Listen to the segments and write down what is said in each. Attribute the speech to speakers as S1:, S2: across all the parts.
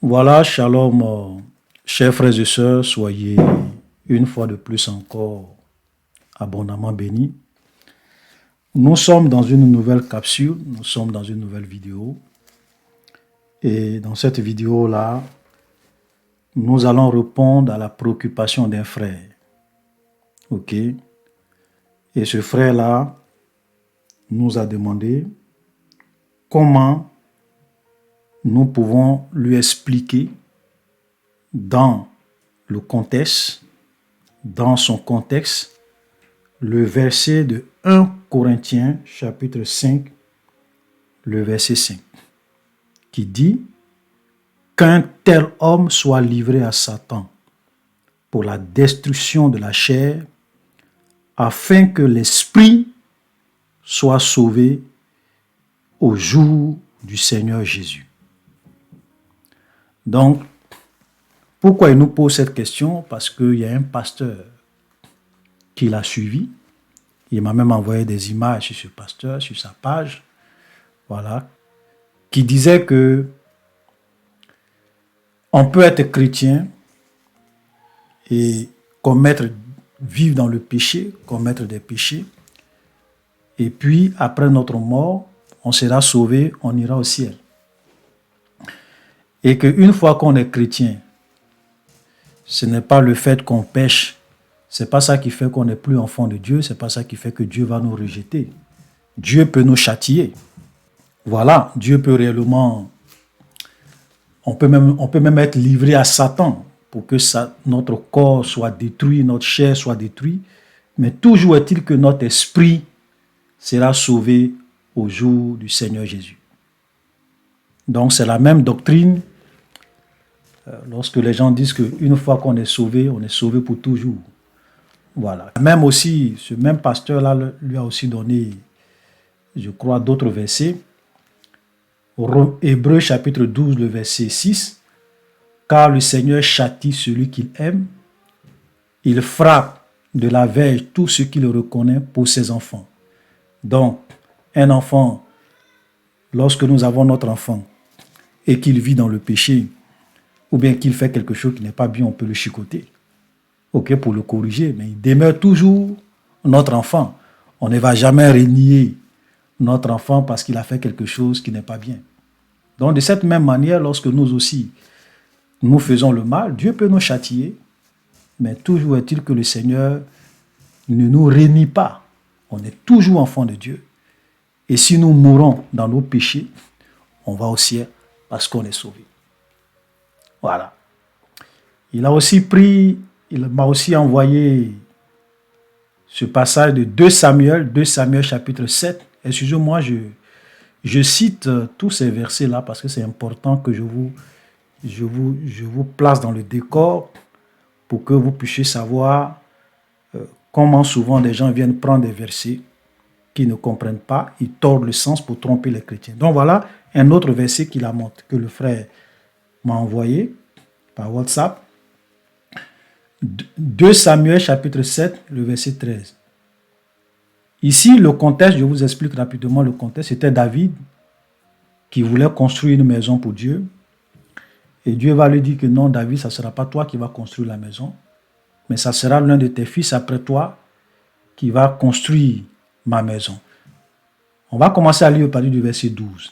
S1: Voilà, shalom, chers frères et sœurs, soyez une fois de plus encore abondamment bénis. Nous sommes dans une nouvelle capsule, nous sommes dans une nouvelle vidéo. Et dans cette vidéo-là, nous allons répondre à la préoccupation d'un frère. Ok? Et ce frère-là nous a demandé comment nous pouvons lui expliquer dans le contexte, dans son contexte, le verset de 1 Corinthiens chapitre 5, le verset 5, qui dit qu'un tel homme soit livré à Satan pour la destruction de la chair, afin que l'esprit soit sauvé au jour du Seigneur Jésus. Donc, pourquoi il nous pose cette question? Parce qu'il y a un pasteur qui l'a suivi. Il m'a même envoyé des images sur ce pasteur, sur sa page, voilà, qui disait que on peut être chrétien et vivre dans le péché, commettre des péchés, et puis après notre mort, on sera sauvé, on ira au ciel. Et qu'une fois qu'on est chrétien, ce n'est pas le fait qu'on pêche, c'est pas ça qui fait qu'on n'est plus enfant de Dieu, c'est pas ça qui fait que Dieu va nous rejeter. Dieu peut nous châtier. Voilà, Dieu peut réellement, on peut même être livré à Satan pour que notre corps soit détruit, notre chair soit détruite, mais toujours est-il que notre esprit sera sauvé au jour du Seigneur Jésus. Donc c'est la même doctrine lorsque les gens disent qu'une fois qu'on est sauvé, on est sauvé pour toujours. Voilà. Même aussi, ce même pasteur-là lui a aussi donné, je crois, d'autres versets. Hébreux chapitre 12, le verset 6. Car le Seigneur châtie celui qu'il aime. Il frappe de la verge tout ce qu'il reconnaît pour ses enfants. Donc, un enfant, lorsque nous avons notre enfant et qu'il vit dans le péché, ou bien qu'il fait quelque chose qui n'est pas bien, on peut le chicoter. Ok, pour le corriger, mais il demeure toujours notre enfant. On ne va jamais renier notre enfant parce qu'il a fait quelque chose qui n'est pas bien. Donc, de cette même manière, lorsque nous aussi, nous faisons le mal, Dieu peut nous châtier, mais toujours est-il que le Seigneur ne nous renie pas. On est toujours enfant de Dieu. Et si nous mourons dans nos péchés, on va au ciel parce qu'on est sauvé. Voilà. Il m'a aussi envoyé ce passage de 2 Samuel chapitre 7. Excusez-moi, je cite tous ces versets-là parce que c'est important que je vous place dans le décor pour que vous puissiez savoir comment souvent des gens viennent prendre des versets qu'ils ne comprennent pas, ils tordent le sens pour tromper les chrétiens. Donc voilà un autre verset que le frère m'a envoyé par WhatsApp. 2 Samuel chapitre 7, le verset 13. Ici, le contexte, je vous explique rapidement le contexte, c'était David qui voulait construire une maison pour Dieu. Et Dieu va lui dire que non, David, ça ne sera pas toi qui vas construire la maison, mais ça sera l'un de tes fils après toi qui va construire ma maison. On va commencer à lire à partir du verset 12.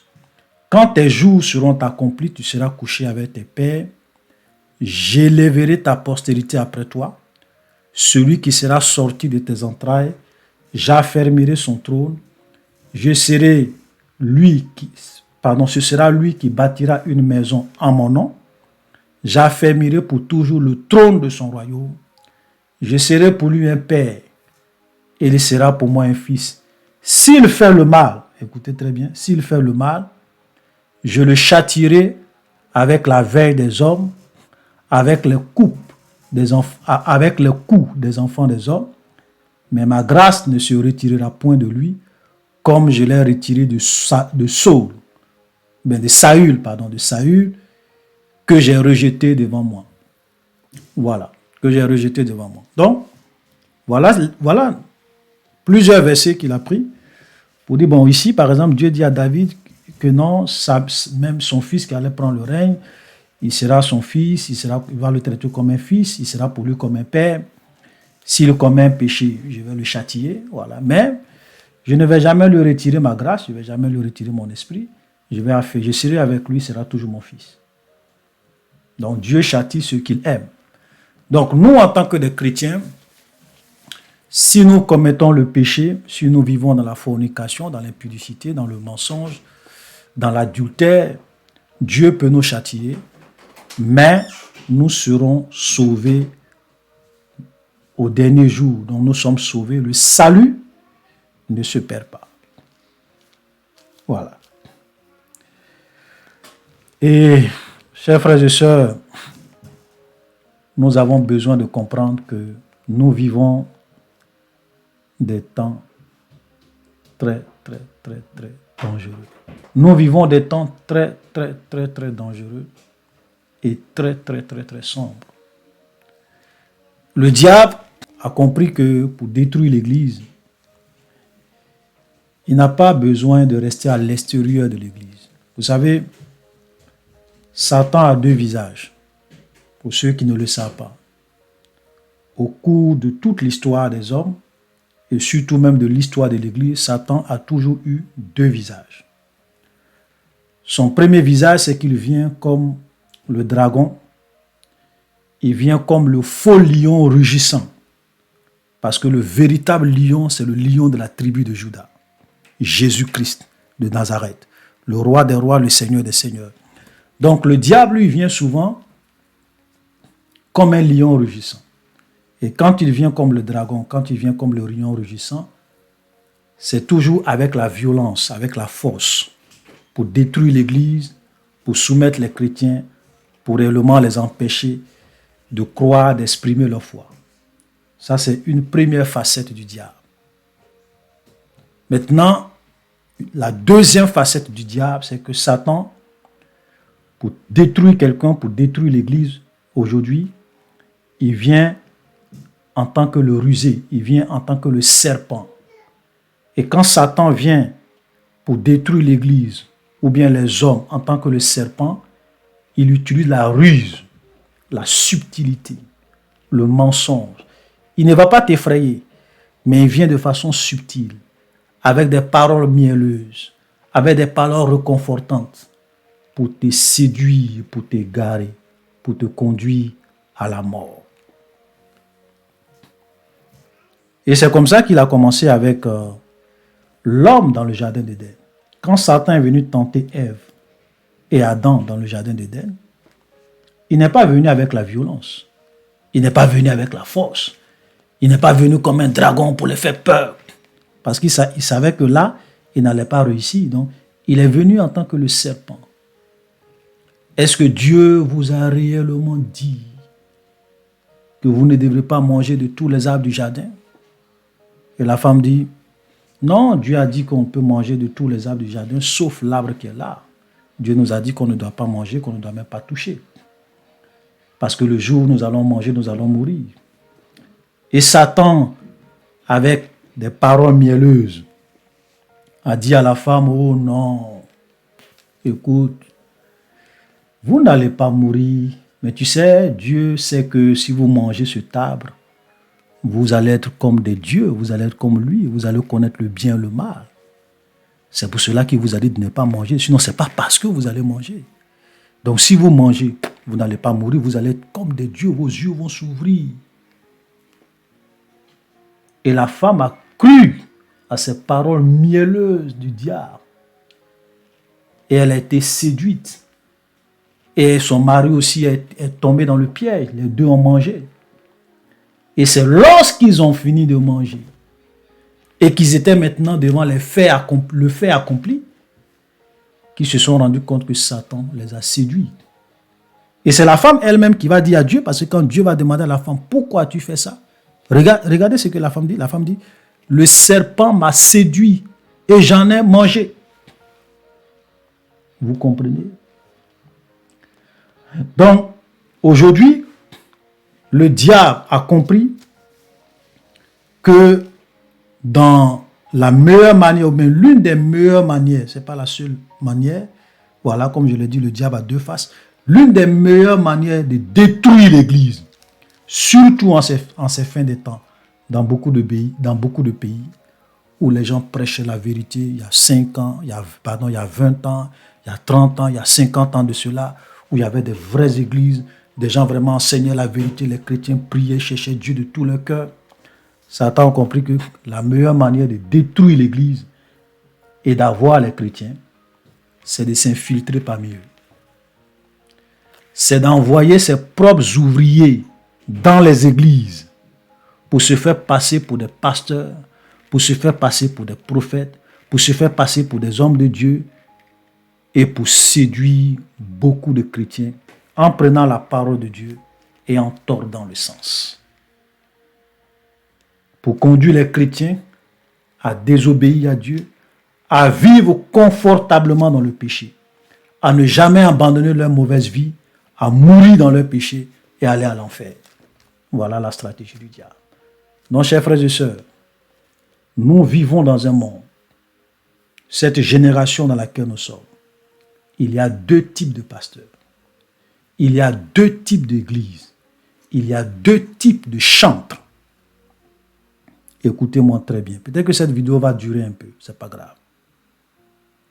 S1: Quand tes jours seront accomplis, tu seras couché avec tes pères. J'élèverai ta postérité après toi. Celui qui sera sorti de tes entrailles, j'affermirai son trône. Ce sera lui qui bâtira une maison en mon nom. J'affermirai pour toujours le trône de son royaume. Je serai pour lui un père, et il sera pour moi un fils. S'il fait le mal, écoutez très bien, s'il fait le mal, je le châtierai avec la verge des hommes, avec les coups des enfants des hommes, mais ma grâce ne se retirera point de lui, comme je l'ai retiré de Saül, que j'ai rejeté devant moi. Voilà, que j'ai rejeté devant moi. Donc, voilà plusieurs versets qu'il a pris pour dire, bon, ici, par exemple, Dieu dit à David que non, même son fils qui allait prendre le règne, il sera son fils, il va le traiter comme un fils, il sera pour lui comme un père. S'il commet un péché, je vais le châtier, voilà. Mais je ne vais jamais lui retirer ma grâce, je ne vais jamais lui retirer mon esprit. Je serai avec lui, il sera toujours mon fils. Donc Dieu châtie ceux qu'il aime. Donc nous, en tant que des chrétiens, si nous commettons le péché, si nous vivons dans la fornication, dans l'impudicité, dans le mensonge, dans l'adultère, Dieu peut nous châtier, mais nous serons sauvés au dernier jour. Donc nous sommes sauvés. Le salut ne se perd pas. Voilà. Et, chers frères et sœurs, nous avons besoin de comprendre que nous vivons des temps très, très, très, très dangereux. Nous vivons des temps très, très, très, très dangereux et très, très, très, très sombres. Le diable a compris que pour détruire l'Église, il n'a pas besoin de rester à l'extérieur de l'Église. Vous savez, Satan a deux visages, pour ceux qui ne le savent pas. Au cours de toute l'histoire des hommes, et surtout même de l'histoire de l'Église, Satan a toujours eu deux visages. Son premier visage, c'est qu'il vient comme le dragon, il vient comme le faux lion rugissant, parce que le véritable lion, c'est le lion de la tribu de Juda, Jésus-Christ de Nazareth, le roi des rois, le seigneur des seigneurs. Donc le diable, lui, vient souvent comme un lion rugissant. Et quand il vient comme le dragon, quand il vient comme le lion rugissant, c'est toujours avec la violence, avec la force, pour détruire l'Église, pour soumettre les chrétiens, pour réellement les empêcher de croire, d'exprimer leur foi. Ça, c'est une première facette du diable. Maintenant, la deuxième facette du diable, c'est que Satan, pour détruire quelqu'un, pour détruire l'Église, aujourd'hui, il vient en tant que le rusé, il vient en tant que le serpent. Et quand Satan vient pour détruire l'Église, ou bien les hommes en tant que le serpent, il utilise la ruse, la subtilité, le mensonge. Il ne va pas t'effrayer, mais il vient de façon subtile, avec des paroles mielleuses, avec des paroles réconfortantes, pour te séduire, pour t'égarer, pour te conduire à la mort. Et c'est comme ça qu'il a commencé avec l'homme dans le jardin d'Éden. Quand Satan est venu tenter Ève et Adam dans le jardin d'Éden, il n'est pas venu avec la violence. Il n'est pas venu avec la force. Il n'est pas venu comme un dragon pour les faire peur. Parce qu'il savait que là, il n'allait pas réussir. Donc, il est venu en tant que le serpent. Est-ce que Dieu vous a réellement dit que vous ne devrez pas manger de tous les arbres du jardin? Et la femme dit, non, Dieu a dit qu'on peut manger de tous les arbres du jardin, sauf l'arbre qui est là. Dieu nous a dit qu'on ne doit pas manger, qu'on ne doit même pas toucher. Parce que le jour où nous allons manger, nous allons mourir. Et Satan, avec des paroles mielleuses, a dit à la femme, oh non, écoute, vous n'allez pas mourir, mais tu sais, Dieu sait que si vous mangez cet arbre, vous allez être comme des dieux, vous allez être comme lui, vous allez connaître le bien et le mal. C'est pour cela qu'il vous a dit de ne pas manger, sinon ce n'est pas parce que vous allez manger. Donc si vous mangez, vous n'allez pas mourir, vous allez être comme des dieux, vos yeux vont s'ouvrir. Et la femme a cru à ces paroles mielleuses du diable. Et elle a été séduite. Et son mari aussi est tombé dans le piège. Les deux ont mangé. Et c'est lorsqu'ils ont fini de manger et qu'ils étaient maintenant devant le fait accompli qu'ils se sont rendus compte que Satan les a séduits. Et c'est la femme elle-même qui va dire à Dieu, parce que quand Dieu va demander à la femme, pourquoi tu fais ça? Regardez ce que la femme dit. La femme dit, le serpent m'a séduit et j'en ai mangé. Vous comprenez? Donc, aujourd'hui, le diable a compris que dans la meilleure manière, ou bien l'une des meilleures manières, ce n'est pas la seule manière, voilà, comme je l'ai dit, le diable a deux faces. L'une des meilleures manières de détruire l'Église, surtout en ces fins de temps, dans beaucoup de pays où les gens prêchaient la vérité il y a 5 ans, il y a 20 ans, il y a 30 ans, il y a 50 ans de cela, où il y avait des vraies églises, des gens vraiment enseignaient la vérité, les chrétiens priaient, cherchaient Dieu de tout leur cœur. Satan a compris que la meilleure manière de détruire l'Église et d'avoir les chrétiens, c'est de s'infiltrer parmi eux. C'est d'envoyer ses propres ouvriers dans les églises pour se faire passer pour des pasteurs, pour se faire passer pour des prophètes, pour se faire passer pour des hommes de Dieu et pour séduire beaucoup de chrétiens en prenant la parole de Dieu et en tordant le sens. Pour conduire les chrétiens à désobéir à Dieu, à vivre confortablement dans le péché, à ne jamais abandonner leur mauvaise vie, à mourir dans leur péché et aller à l'enfer. Voilà la stratégie du diable. Non, chers frères et sœurs, nous vivons dans un monde, cette génération dans laquelle nous sommes, il y a 2 types de pasteurs. Il y a 2 types d'églises. Il y a 2 types de chantres. Écoutez-moi très bien. Peut-être que cette vidéo va durer un peu, c'est pas grave.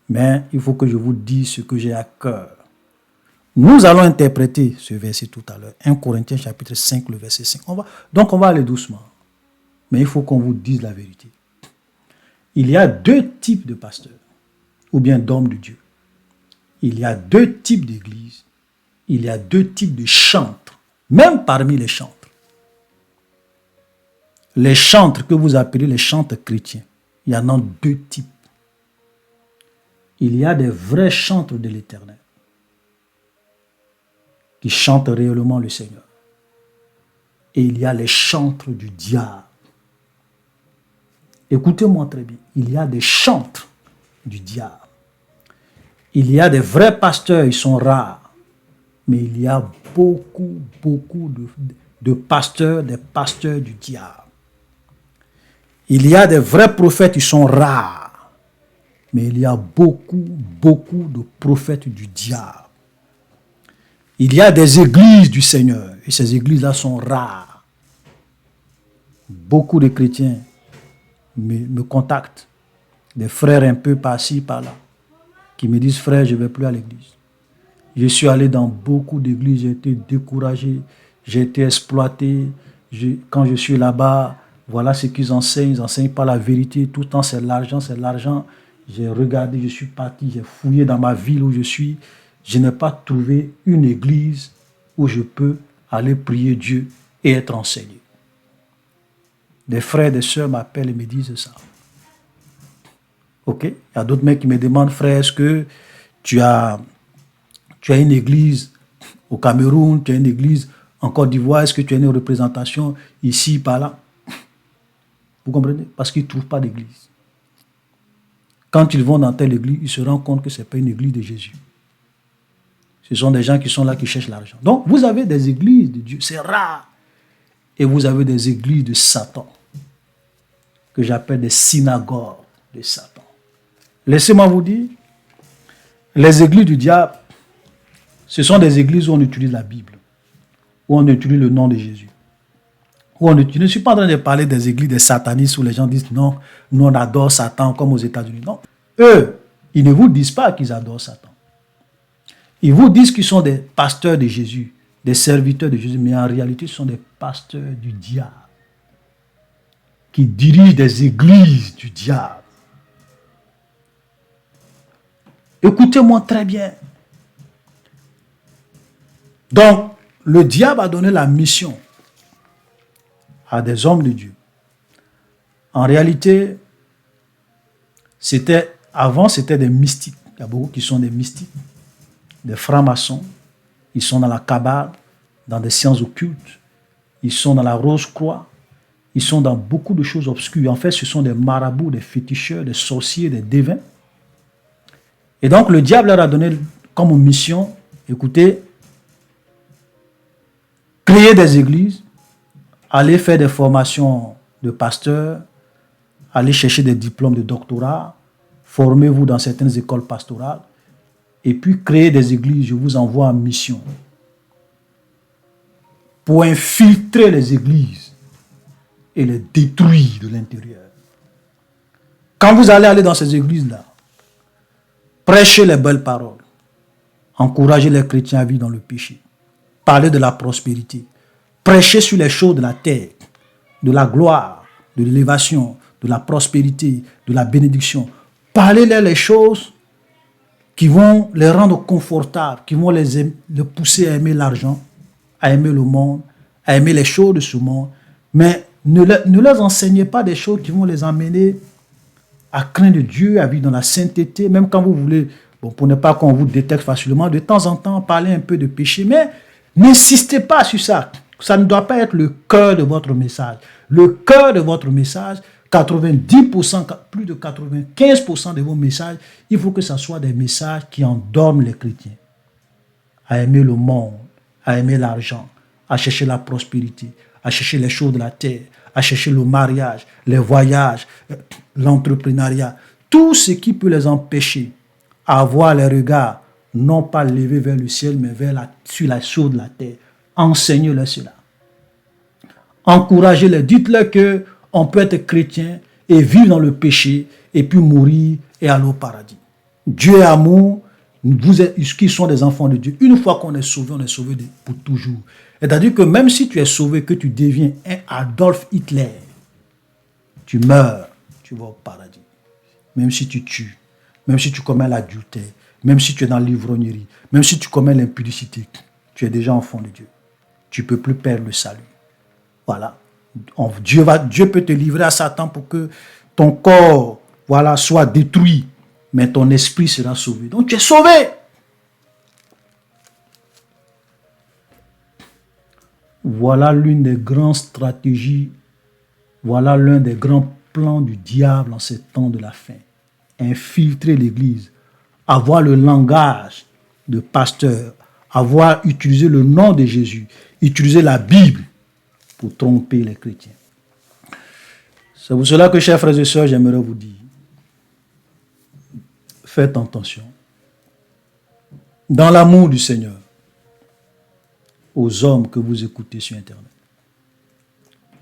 S1: Mais il faut que je vous dise ce que j'ai à cœur. Nous allons interpréter ce verset tout à l'heure. 1 Corinthiens chapitre 5, le verset 5. Donc on va aller doucement. Mais il faut qu'on vous dise la vérité. Il y a 2 types de pasteurs, ou bien d'hommes de Dieu. Il y a 2 types d'églises. Il y a 2 types de chantres, même parmi les chantres. Les chantres que vous appelez les chantres chrétiens, il y en a 2 types. Il y a des vrais chantres de l'Éternel qui chantent réellement le Seigneur. Et il y a les chantres du diable. Écoutez-moi très bien. Il y a des chantres du diable. Il y a des vrais pasteurs, ils sont rares. Mais il y a beaucoup de pasteurs, des pasteurs du diable. Il y a des vrais prophètes, ils sont rares. Mais il y a beaucoup de prophètes du diable. Il y a des églises du Seigneur. Et ces églises-là sont rares. Beaucoup de chrétiens me contactent. Des frères un peu par-ci, par-là. Qui me disent, frère, je ne vais plus à l'église. Je suis allé dans beaucoup d'églises, j'ai été découragé, j'ai été exploité. Quand je suis là-bas, voilà ce qu'ils enseignent. Ils n'enseignent pas la vérité. Tout le temps, c'est l'argent, c'est l'argent. J'ai regardé, je suis parti, j'ai fouillé dans ma ville où je suis. Je n'ai pas trouvé une église où je peux aller prier Dieu et être enseigné. Des frères et des sœurs m'appellent et me disent ça. Ok? Il y a d'autres mecs qui me demandent, frère, est-ce que tu as une église au Cameroun, tu as une église en Côte d'Ivoire, est-ce que tu as une représentation ici, par là? Vous comprenez? Parce qu'ils ne trouvent pas d'église. Quand ils vont dans telle église, ils se rendent compte que ce n'est pas une église de Jésus. Ce sont des gens qui sont là, qui cherchent l'argent. Donc, vous avez des églises de Dieu, c'est rare. Et vous avez des églises de Satan, que j'appelle des synagogues de Satan. Laissez-moi vous dire, les églises du diable, ce sont des églises où on utilise la Bible, où on utilise le nom de Jésus. Où on utilise, je ne suis pas en train de parler des églises des satanistes où les gens disent non, nous on adore Satan comme aux États-Unis. Non, eux, ils ne vous disent pas qu'ils adorent Satan. Ils vous disent qu'ils sont des pasteurs de Jésus, des serviteurs de Jésus, mais en réalité, ce sont des pasteurs du diable qui dirigent des églises du diable. Écoutez-moi très bien. Donc, le diable a donné la mission à des hommes de Dieu. En réalité, avant, c'était des mystiques. Il y a beaucoup qui sont des mystiques, des francs-maçons. Ils sont dans la Kabbale, dans des sciences occultes. Ils sont dans la Rose-Croix. Ils sont dans beaucoup de choses obscures. En fait, ce sont des marabouts, des féticheurs, des sorciers, des devins. Et donc, le diable leur a donné comme mission, écoutez, créer des églises, aller faire des formations de pasteurs, aller chercher des diplômes de doctorat, formez-vous dans certaines écoles pastorales et puis créer des églises, je vous envoie en mission pour infiltrer les églises et les détruire de l'intérieur. Quand vous allez aller dans ces églises-là, prêchez les belles paroles, encouragez les chrétiens à vivre dans le péché, parlez de la prospérité, prêchez sur les choses de la terre, de la gloire, de l'élévation, de la prospérité, de la bénédiction. Parlez-leur les choses qui vont les rendre confortables, qui vont les pousser à aimer l'argent, à aimer le monde, à aimer les choses de ce monde. Mais ne leur enseignez pas des choses qui vont les emmener à craindre Dieu, à vivre dans la sainteté, même quand vous voulez, bon, pour ne pas qu'on vous détecte facilement, de temps en temps, parler un peu de péché, mais n'insistez pas sur ça. Ça ne doit pas être le cœur de votre message. Le cœur de votre message, 90%, plus de 95% de vos messages, il faut que ce soit des messages qui endorment les chrétiens à aimer le monde, à aimer l'argent, à chercher la prospérité, à chercher les choses de la terre, à chercher le mariage, les voyages, l'entrepreneuriat, tout ce qui peut les empêcher à avoir les regards non pas levés vers le ciel, mais sur la chose de la terre. Enseignez-leur cela. Encouragez-les. Dites-leur qu'on peut être chrétien et vivre dans le péché et puis mourir et aller au paradis. Dieu est amour. Vous êtes, qui sont des enfants de Dieu. Une fois qu'on est sauvé pour toujours. C'est-à-dire que même si tu es sauvé, que tu deviens un Adolf Hitler, tu meurs, tu vas au paradis. Même si tu tues, même si tu commets l'adultère, même si tu es dans l'ivrognerie, même si tu commets l'impudicité, tu es déjà enfant de Dieu. Tu ne peux plus perdre le salut. Voilà. Dieu peut te livrer à Satan pour que ton corps, voilà, soit détruit, mais ton esprit sera sauvé. Donc tu es sauvé. Voilà l'une des grandes stratégies, voilà l'un des grands plans du diable en ces temps de la fin. Infiltrer l'Église, avoir le langage de pasteur, avoir utilisé le nom de Jésus, utiliser la Bible pour tromper les chrétiens. C'est pour cela que, chers frères et sœurs, j'aimerais vous dire, faites attention. Dans l'amour du Seigneur, aux hommes que vous écoutez sur Internet,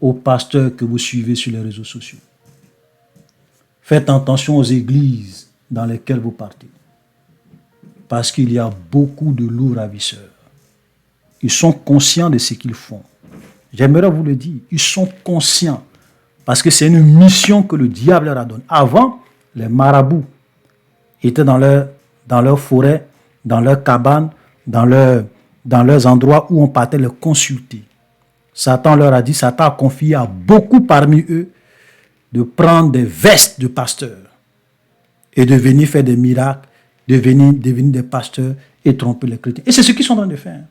S1: aux pasteurs que vous suivez sur les réseaux sociaux. Faites attention aux églises dans lesquelles vous partez. Parce qu'il y a beaucoup de lourds ravisseurs. Ils sont conscients de ce qu'ils font. J'aimerais vous le dire, ils sont conscients. Parce que c'est une mission que le diable leur a donnée. Avant, les marabouts étaient dans leur forêt, dans leur cabane, dans leurs endroits où on partait les consulter. Satan leur a dit, Satan a confié à beaucoup parmi eux de prendre des vestes de pasteurs et de venir faire des miracles, de devenir des pasteurs et tromper les chrétiens. Et c'est ce qu'ils sont en train de faire.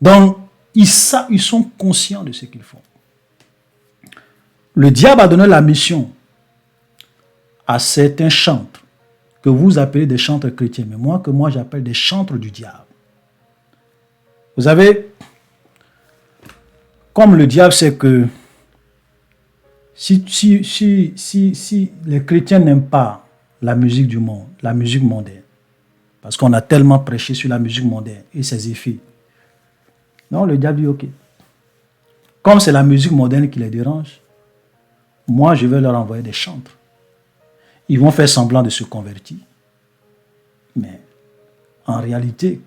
S1: Donc, ils sont conscients de ce qu'ils font. Le diable a donné la mission à certains chantres que vous appelez des chantres chrétiens, mais moi j'appelle des chantres du diable. Vous savez, comme le diable sait que si les chrétiens n'aiment pas la musique du monde, la musique mondaine, parce qu'on a tellement prêché sur la musique mondaine et ses effets, non, le diable dit ok. Comme c'est la musique mondaine qui les dérange, moi je vais leur envoyer des chantres. Ils vont faire semblant de se convertir, mais en réalité,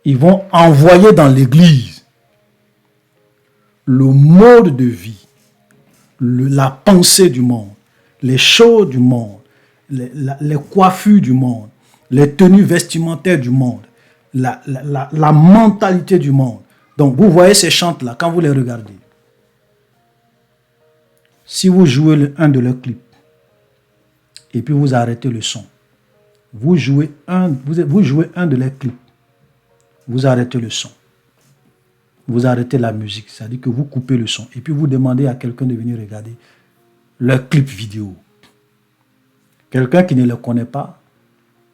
S1: ils vont envoyer dans l'église le mode de vie, la pensée du monde, les choses du monde, les coiffures du monde, les tenues vestimentaires du monde, la mentalité du monde. Donc vous voyez ces chants-là, quand vous les regardez, si vous jouez un de leurs clips, et puis vous arrêtez le son, vous jouez un de leurs clips, vous arrêtez le son, vous arrêtez la musique, c'est-à-dire que vous coupez le son, et puis vous demandez à quelqu'un de venir regarder leur clip vidéo. Quelqu'un qui ne le connaît pas,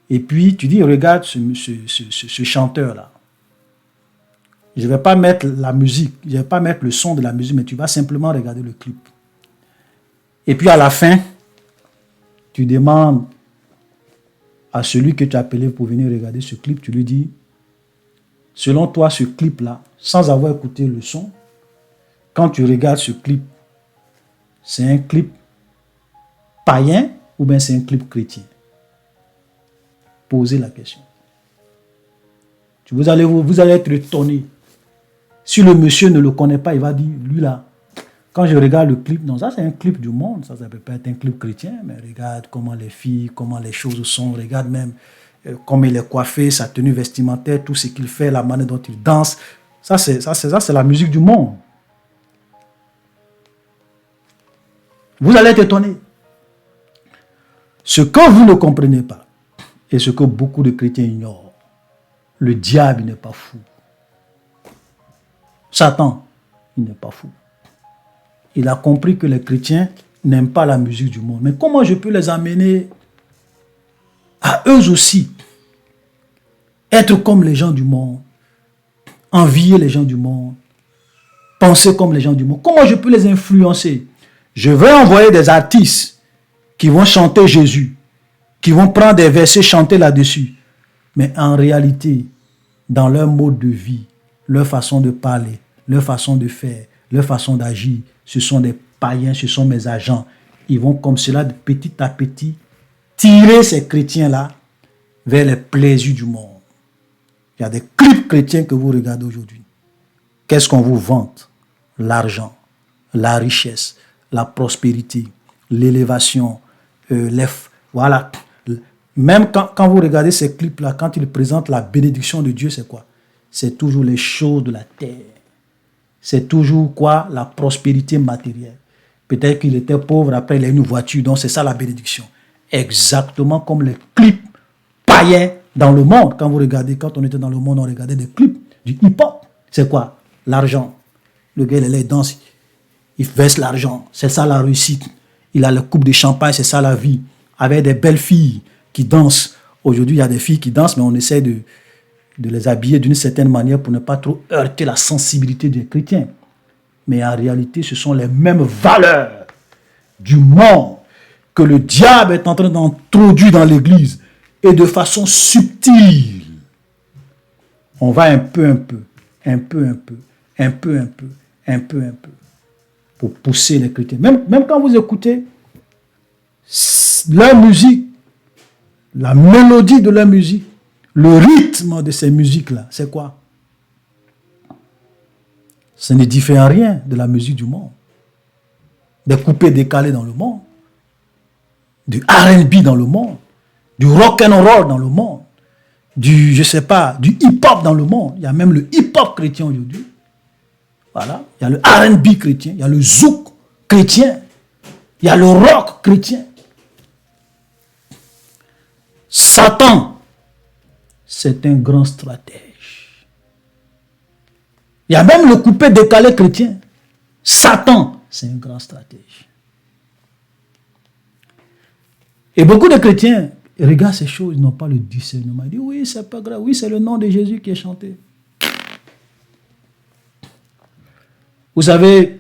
S1: et puis tu dis, regarde ce chanteur-là. Je ne vais pas mettre la musique, je ne vais pas mettre le son de la musique, mais tu vas simplement regarder le clip. Et puis à la fin, tu demandes à celui que tu as appelé pour venir regarder ce clip, tu lui dis, selon toi, ce clip-là, sans avoir écouté le son, quand tu regardes ce clip, c'est un clip païen ou bien c'est un clip chrétien? Posez la question. Vous allez être étonné. Si le monsieur ne le connaît pas, il va dire, lui là, quand je regarde le clip, non, ça c'est un clip du monde, ça peut pas être un clip chrétien, mais regarde comment les filles, comment les choses sont, regarde même comment il est coiffé, sa tenue vestimentaire, tout ce qu'il fait, la manière dont il danse. Ça c'est la musique du monde. Vous allez être étonné. Ce que vous ne comprenez pas, et ce que beaucoup de chrétiens ignorent, le diable n'est pas fou. Satan, il n'est pas fou. Il a compris que les chrétiens n'aiment pas la musique du monde. Mais comment je peux les amener à eux aussi être comme les gens du monde, envier les gens du monde, penser comme les gens du monde? Comment je peux les influencer? Je vais envoyer des artistes qui vont chanter Jésus, qui vont prendre des versets, chanter là-dessus. Mais en réalité, dans leur mode de vie, leur façon de parler, leur façon de faire, leur façon d'agir, ce sont des païens, ce sont mes agents. Ils vont comme cela, de petit à petit, tirer ces chrétiens-là vers les plaisirs du monde. Il y a des clips chrétiens que vous regardez aujourd'hui. Qu'est-ce qu'on vous vante? L'argent, la richesse, la prospérité, l'élévation, voilà. Même quand vous regardez ces clips-là, quand ils présentent la bénédiction de Dieu, c'est quoi? C'est toujours les choses de la terre. C'est toujours quoi? La prospérité matérielle. Peut-être qu'il était pauvre, après il a une voiture, donc c'est ça la bénédiction. Exactement comme les clips païens dans le monde. Quand vous regardez, quand on était dans le monde, on regardait des clips du hip-hop. C'est quoi? L'argent. Le gars, il danse, il verse l'argent. C'est ça la réussite. Il a le coupe de champagne, c'est ça la vie. Avec des belles filles qui dansent. Aujourd'hui, il y a des filles qui dansent, mais on essaie de les habiller d'une certaine manière pour ne pas trop heurter la sensibilité des chrétiens. Mais en réalité, ce sont les mêmes valeurs du monde que le diable est en train d'introduire dans l'église et de façon subtile. On va un peu, pour pousser les chrétiens. Même quand vous écoutez leur musique, la mélodie de leur musique, le rythme de ces musiques-là, c'est quoi? Ce ne diffère rien de la musique du monde. Des coupés décalés dans le monde, du R&B dans le monde, du rock and roll dans le monde, du hip-hop dans le monde. Il y a même le hip-hop chrétien aujourd'hui. Voilà. Il y a le R&B chrétien, il y a le zouk chrétien, il y a le rock chrétien. Satan, c'est un grand stratège. Il y a même le coupé décalé chrétien. Satan, c'est un grand stratège. Et beaucoup de chrétiens regardent ces choses, ils n'ont pas le discernement. Ils disent, oui, c'est pas grave, oui, c'est le nom de Jésus qui est chanté. Vous savez,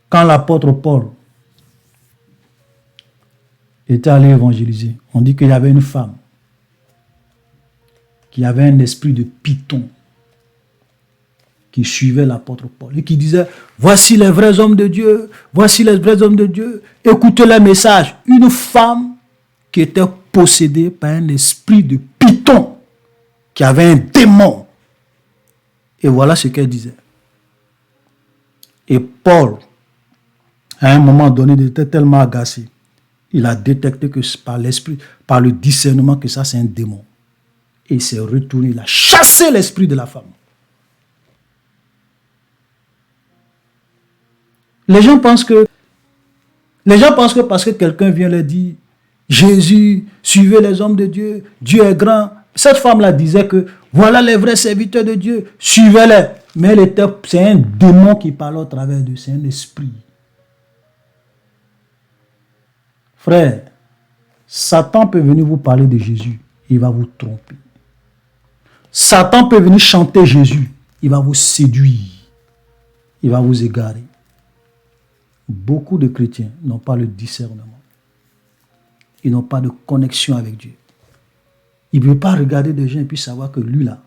S1: quand l'apôtre Paul était allé évangéliser, on dit qu'il y avait une femme qui avait un esprit de python qui suivait l'apôtre Paul et qui disait, voici les vrais hommes de Dieu, voici les vrais hommes de Dieu, écoutez les messages. Une femme qui était possédée par un esprit de python, qui avait un démon. Et voilà ce qu'elle disait. Et Paul, à un moment donné, il était tellement agacé. Il a détecté que par l'esprit, par le discernement, que ça c'est un démon. Et il s'est retourné, il a chassé l'esprit de la femme. Les gens pensent que parce que quelqu'un vient leur dire, Jésus, suivez les hommes de Dieu, Dieu est grand. Cette femme-là disait que voilà les vrais serviteurs de Dieu, suivez-les. Mais c'est un démon qui parle au travers d'eux, c'est un esprit. Frère, Satan peut venir vous parler de Jésus, il va vous tromper. Satan peut venir chanter Jésus, il va vous séduire, il va vous égarer. Beaucoup de chrétiens n'ont pas le discernement. Ils n'ont pas de connexion avec Dieu. Il ne peut pas regarder des gens et puis savoir que lui là,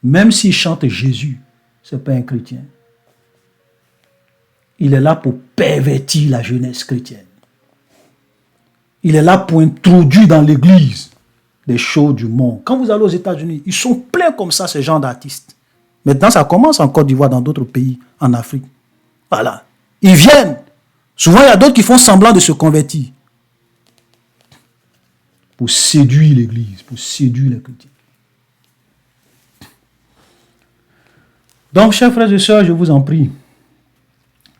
S1: même s'il chante Jésus, ce n'est pas un chrétien. Il est là pour pervertir la jeunesse chrétienne. Il est là pour introduire dans l'église des choses du monde. Quand vous allez aux États-Unis, ils sont pleins comme ça, ces gens d'artistes. Maintenant, ça commence en Côte d'Ivoire, dans d'autres pays, en Afrique. Voilà. Ils viennent. Souvent, il y a d'autres qui font semblant de se convertir. Pour séduire l'église, pour séduire les chrétiens. Donc, chers frères et sœurs, je vous en prie,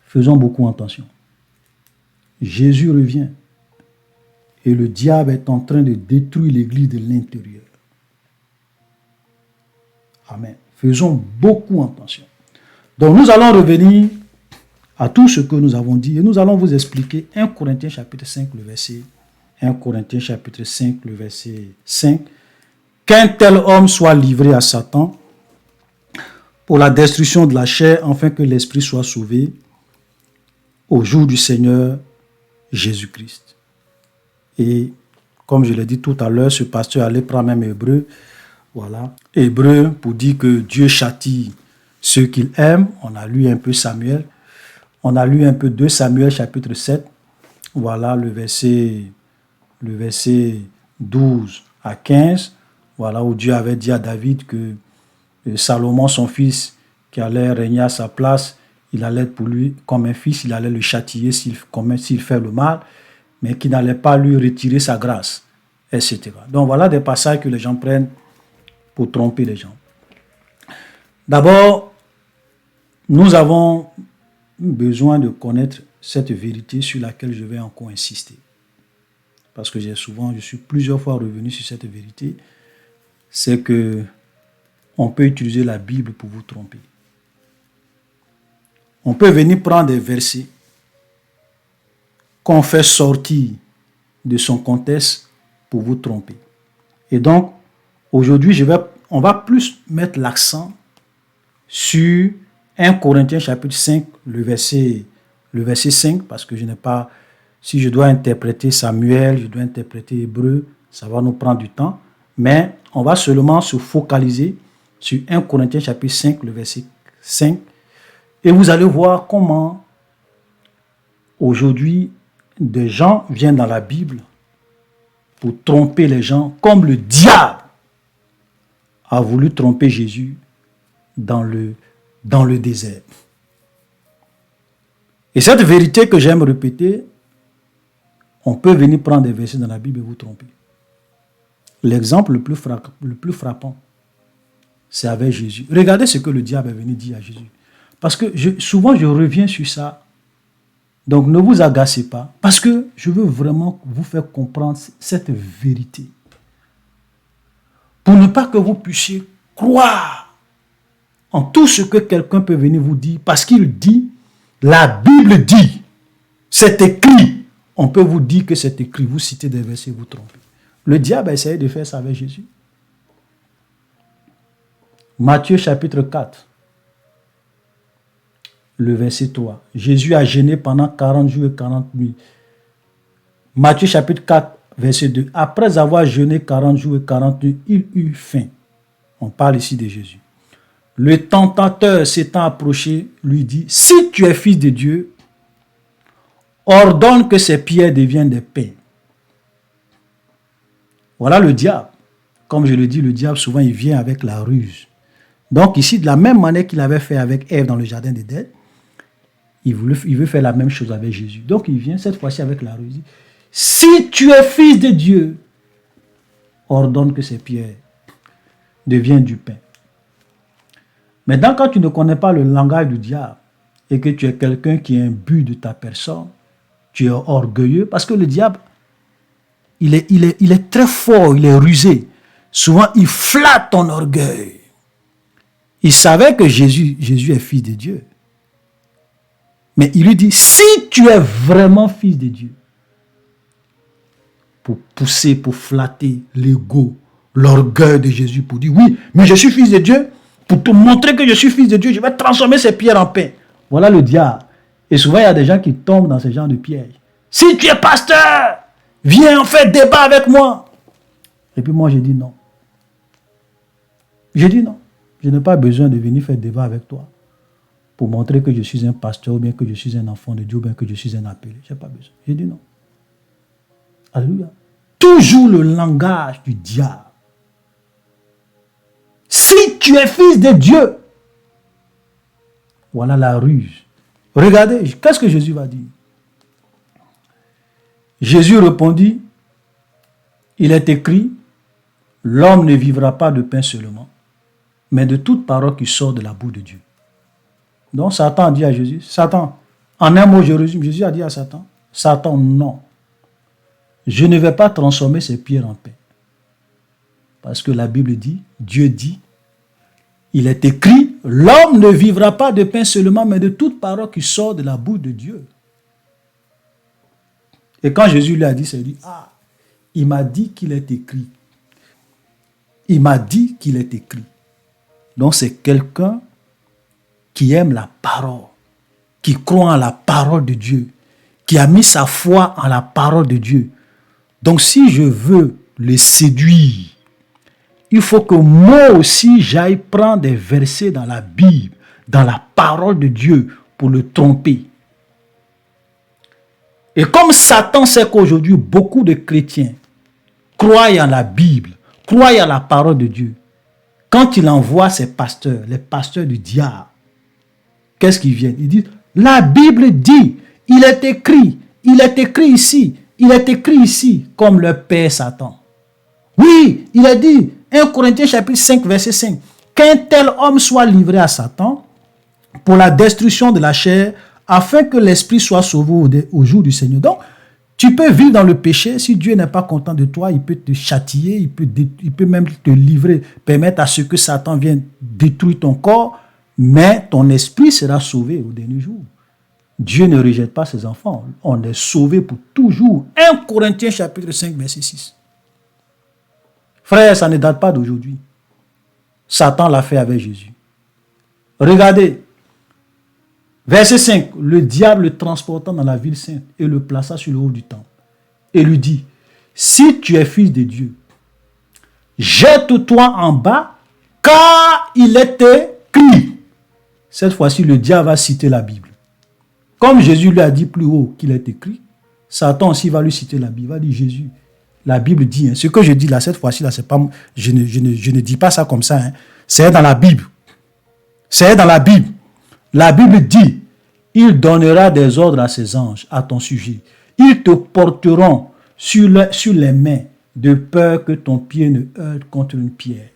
S1: faisons beaucoup attention. Jésus revient et le diable est en train de détruire l'église de l'intérieur. Amen. Faisons beaucoup attention. Donc, nous allons revenir à tout ce que nous avons dit et nous allons vous expliquer 1 Corinthiens chapitre 5, le verset 1 Corinthiens chapitre 5, le verset 5. Qu'un tel homme soit livré à Satan pour la destruction de la chair, afin que l'esprit soit sauvé au jour du Seigneur Jésus-Christ. Et comme je l'ai dit tout à l'heure, ce pasteur allait prendre même Hébreu. Voilà. Hébreu pour dire que Dieu châtie ceux qu'il aime. On a lu un peu Samuel. On a lu un peu 2 Samuel chapitre 7. Voilà le verset 12 à 15. Voilà où Dieu avait dit à David que Salomon, son fils, qui allait régner à sa place, il allait être pour lui comme un fils, il allait le châtier s'il fait le mal, mais qu'il n'allait pas lui retirer sa grâce, etc. Donc voilà des passages que les gens prennent pour tromper les gens. D'abord, nous avons besoin de connaître cette vérité sur laquelle je vais encore insister. Parce que je suis plusieurs fois revenu sur cette vérité, c'est que on peut utiliser la Bible pour vous tromper. On peut venir prendre des versets qu'on fait sortir de son contexte pour vous tromper. Et donc, aujourd'hui, on va plus mettre l'accent sur 1 Corinthiens chapitre 5, le verset 5, parce que je n'ai pas, si je dois interpréter Samuel, je dois interpréter Hébreu, ça va nous prendre du temps, mais on va seulement se focaliser sur 1 Corinthiens chapitre 5, le verset 5, et vous allez voir comment aujourd'hui des gens viennent dans la Bible pour tromper les gens, comme le diable a voulu tromper Jésus dans le désert. Et cette vérité que j'aime répéter, on peut venir prendre des versets dans la Bible et vous tromper. L'exemple le plus frappant, c'est avec Jésus. Regardez ce que le diable est venu dire à Jésus. Parce que souvent je reviens sur ça. Donc ne vous agacez pas. Parce que je veux vraiment vous faire comprendre cette vérité. Pour ne pas que vous puissiez croire en tout ce que quelqu'un peut venir vous dire. Parce qu'il dit, la Bible dit, c'est écrit. On peut vous dire que c'est écrit. Vous citez des versets, vous trompez. Le diable a essayé de faire ça avec Jésus. Matthieu chapitre 4, le verset 3. Jésus a jeûné pendant 40 jours et 40 nuits. Matthieu chapitre 4, verset 2. Après avoir jeûné 40 jours et 40 nuits, il eut faim. On parle ici de Jésus. Le tentateur s'étant approché, lui dit, si tu es fils de Dieu, ordonne que ces pierres deviennent des pains. Voilà le diable. Comme je le dis, le diable, souvent, il vient avec la ruse. Donc ici, de la même manière qu'il avait fait avec Ève dans le jardin d'Éden, il veut faire la même chose avec Jésus. Donc il vient cette fois-ci avec la ruse. Si tu es fils de Dieu, ordonne que ces pierres deviennent du pain. Maintenant, quand tu ne connais pas le langage du diable et que tu es quelqu'un qui a un but de ta personne, tu es orgueilleux, parce que le diable, il est très fort, il est rusé. Souvent, il flatte ton orgueil. Il savait que Jésus est fils de Dieu. Mais il lui dit, si tu es vraiment fils de Dieu, pour pousser, pour flatter l'ego, l'orgueil de Jésus, pour dire, oui, mais je suis fils de Dieu, pour te montrer que je suis fils de Dieu, je vais transformer ces pierres en pain. Voilà le diable. Et souvent, il y a des gens qui tombent dans ce genre de pièges. Si tu es pasteur, viens en fait débat avec moi. Et puis moi, je dis non. J'ai dit non. Je n'ai pas besoin de venir faire débat avec toi pour montrer que je suis un pasteur, ou bien que je suis un enfant de Dieu, ou bien que je suis un appelé. Je n'ai pas besoin. J'ai dit non. Alléluia. Toujours le langage du diable. Si tu es fils de Dieu, voilà la ruse. Regardez, qu'est-ce que Jésus va dire? Jésus répondit, il est écrit, l'homme ne vivra pas de pain seulement, mais de toute parole qui sort de la bouche de Dieu. Donc Satan a dit à Jésus, Satan, en un mot je résume, Jésus a dit à Satan, Satan, non, je ne vais pas transformer ces pierres en pain. Parce que la Bible dit, Dieu dit, il est écrit, l'homme ne vivra pas de pain seulement, mais de toute parole qui sort de la bouche de Dieu. Et quand Jésus lui a dit ça, il dit, ah, il m'a dit qu'il est écrit. Il m'a dit qu'il est écrit. Donc c'est quelqu'un qui aime la parole, qui croit en la parole de Dieu, qui a mis sa foi en la parole de Dieu. Donc si je veux le séduire, il faut que moi aussi j'aille prendre des versets dans la Bible, dans la parole de Dieu pour le tromper. Et comme Satan sait qu'aujourd'hui beaucoup de chrétiens croient en la Bible, croient en la parole de Dieu, quand il envoie ses pasteurs, les pasteurs du diable, qu'est-ce qu'ils viennent? Ils disent, la Bible dit, il est écrit ici, il est écrit ici, comme le père Satan. Oui, il a dit, 1 Corinthiens chapitre 5, verset 5, qu'un tel homme soit livré à Satan pour la destruction de la chair, afin que l'esprit soit sauvé au jour du Seigneur. Donc, tu peux vivre dans le péché, si Dieu n'est pas content de toi, il peut te châtier, il peut même te livrer, permettre à ce que Satan vienne détruire ton corps, mais ton esprit sera sauvé au dernier jour. Dieu ne rejette pas ses enfants, on est sauvé pour toujours. 1 Corinthiens chapitre 5, verset 6. Frère, ça ne date pas d'aujourd'hui. Satan l'a fait avec Jésus. Regardez, verset 5, le diable le transporta dans la ville sainte et le plaça sur le haut du temple. Et lui dit, si tu es fils de Dieu, jette-toi en bas, car il est écrit. Cette fois-ci, le diable va citer la Bible. Comme Jésus lui a dit plus haut qu'il est écrit, Satan aussi va lui citer la Bible. Il va dire, Jésus, la Bible dit, ce que je dis là, cette fois-ci, là, c'est pas, je ne dis pas ça comme ça. C'est dans la Bible. C'est dans la Bible. La Bible dit, il donnera des ordres à ses anges à ton sujet. Ils te porteront sur les mains de peur que ton pied ne heurte contre une pierre.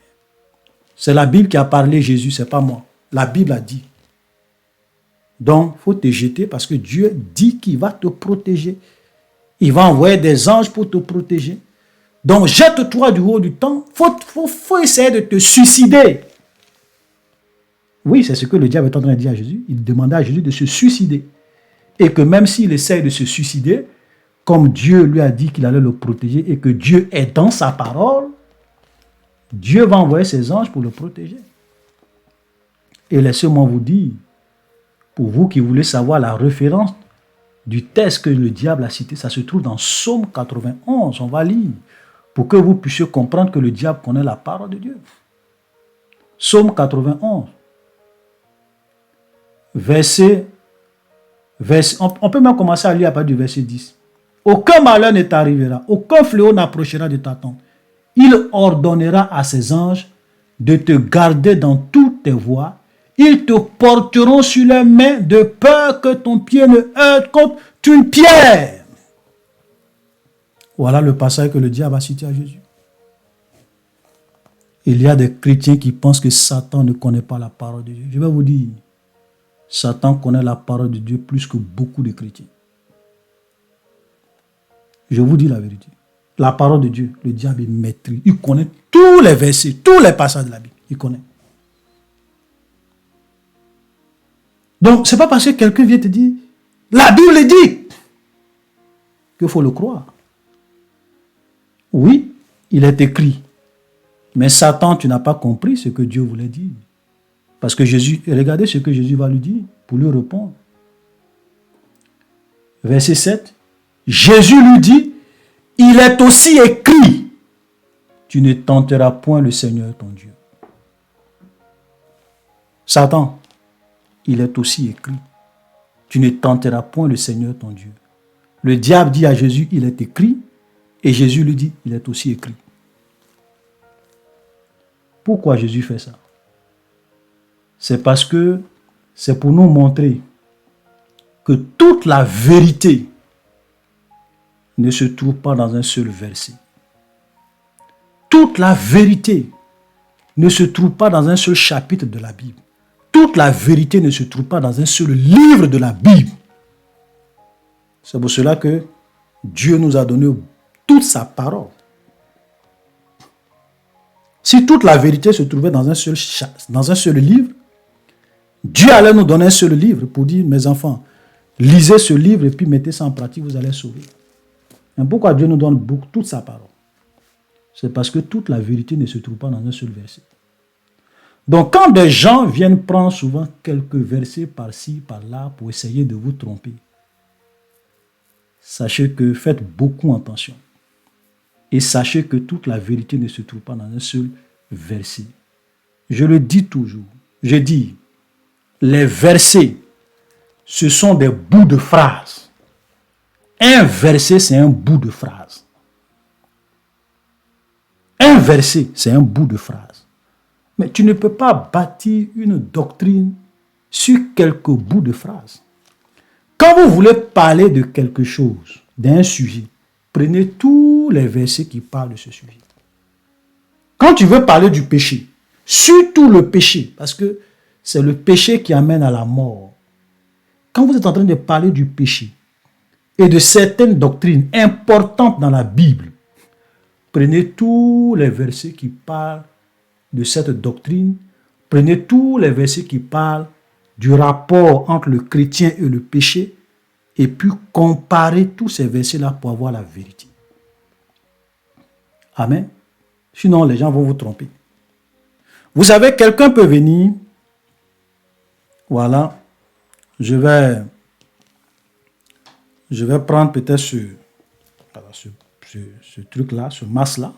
S1: C'est la Bible qui a parlé Jésus, c'est pas moi. La Bible a dit. Donc, il faut te jeter parce que Dieu dit qu'il va te protéger. Il va envoyer des anges pour te protéger. Donc, jette-toi du haut du temple. Faut essayer de te suicider. Oui, c'est ce que le diable est en train de dire à Jésus. Il demandait à Jésus de se suicider. Et que même s'il essaie de se suicider, comme Dieu lui a dit qu'il allait le protéger et que Dieu est dans sa parole, Dieu va envoyer ses anges pour le protéger. Et laissez-moi vous dire, pour vous qui voulez savoir la référence du texte que le diable a cité, ça se trouve dans Psaume 91. On va lire pour que vous puissiez comprendre que le diable connaît la parole de Dieu. Psaume 91. On peut même commencer à lire à partir du verset 10. Aucun malheur ne t'arrivera, aucun fléau n'approchera de ta tente. Il ordonnera à ses anges de te garder dans toutes tes voies. Ils te porteront sur les mains de peur que ton pied ne heurte contre une pierre. Voilà le passage que le diable a cité à Jésus. Il y a des chrétiens qui pensent que Satan ne connaît pas la parole de Dieu. Je vais vous dire, Satan connaît la parole de Dieu plus que beaucoup de chrétiens. Je vous dis la vérité. La parole de Dieu, le diable il maîtrise. Il connaît tous les versets, tous les passages de la Bible. Il connaît. Donc, ce n'est pas parce que quelqu'un vient te dire, la Bible dit qu'il faut le croire. Oui, il est écrit. Mais Satan, tu n'as pas compris ce que Dieu voulait dire. Parce que Jésus, regardez ce que Jésus va lui dire pour lui répondre. Verset 7. Jésus lui dit, il est aussi écrit, tu ne tenteras point le Seigneur ton Dieu. Satan, il est aussi écrit. Tu ne tenteras point le Seigneur ton Dieu. Le diable dit à Jésus, il est écrit. Et Jésus lui dit, il est aussi écrit. Pourquoi Jésus fait ça? C'est parce que c'est pour nous montrer que toute la vérité ne se trouve pas dans un seul verset. Toute la vérité ne se trouve pas dans un seul chapitre de la Bible. Toute la vérité ne se trouve pas dans un seul livre de la Bible. C'est pour cela que Dieu nous a donné toute sa parole. Si toute la vérité se trouvait dans un seul livre, Dieu allait nous donner un seul livre pour dire, mes enfants, lisez ce livre et puis mettez ça en pratique, vous allez sauver. Mais pourquoi Dieu nous donne toute sa parole? C'est parce que toute la vérité ne se trouve pas dans un seul verset. Donc quand des gens viennent prendre souvent quelques versets par-ci, par-là pour essayer de vous tromper, sachez que faites beaucoup attention. Et sachez que toute la vérité ne se trouve pas dans un seul verset. Je le dis toujours. Je dis, les versets, ce sont des bouts de phrases. Un verset, c'est un bout de phrase. Un verset, c'est un bout de phrase. Mais tu ne peux pas bâtir une doctrine sur quelques bouts de phrases. Quand vous voulez parler de quelque chose, d'un sujet, prenez tous les versets qui parlent de ce sujet. Quand tu veux parler du péché, surtout le péché, parce que c'est le péché qui amène à la mort. Quand vous êtes en train de parler du péché et de certaines doctrines importantes dans la Bible, prenez tous les versets qui parlent de cette doctrine, prenez tous les versets qui parlent du rapport entre le chrétien et le péché, et puis comparez tous ces versets-là pour avoir la vérité. Amen. Sinon, les gens vont vous tromper. Vous savez, quelqu'un peut venir. Voilà. Je vais prendre peut-être ce truc-là, ce masque-là.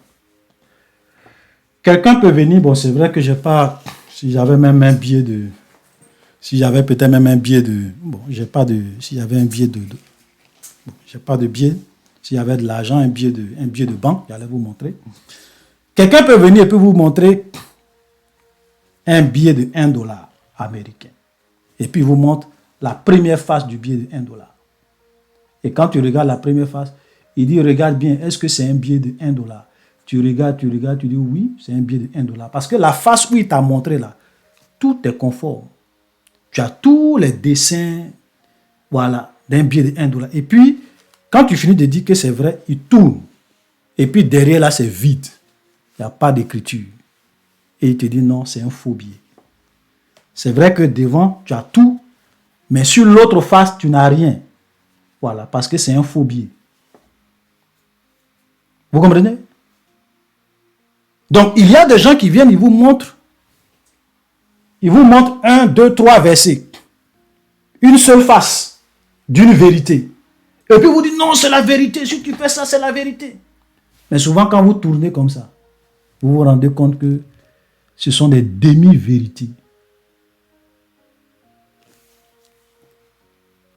S1: Quelqu'un peut venir. Bon, c'est vrai que j'ai pas. Si j'avais même un billet de. Si j'avais peut-être même un billet de... Bon, j'ai pas de... Si j'avais un billet de... Bon, j'ai pas de billet. S'il y avait de l'argent, un billet de banque, j'allais vous montrer. Quelqu'un peut venir et peut vous montrer un billet de $1 américain. Et puis il vous montre la première face du billet de $1. Et quand tu regardes la première face, il dit, regarde bien, est-ce que c'est un billet de $1? Tu regardes, tu dis oui, c'est un billet de $1. Parce que la face où il t'a montré là, tout est conforme. Tu as tous les dessins, voilà, d'un billet de $1. Et puis, quand tu finis de dire que c'est vrai, il tourne. Et puis derrière là, c'est vide. Il n'y a pas d'écriture. Et il te dit non, c'est un faux billet. C'est vrai que devant, tu as tout, mais sur l'autre face, tu n'as rien. Voilà, parce que c'est un faux billet. Vous comprenez? Donc, il y a des gens qui viennent, ils vous montrent 1, 2, 3 versets. Une seule face d'une vérité. Et puis vous dites, non, c'est la vérité. Si tu fais ça, c'est la vérité. Mais souvent, quand vous tournez comme ça, vous vous rendez compte que ce sont des demi-vérités.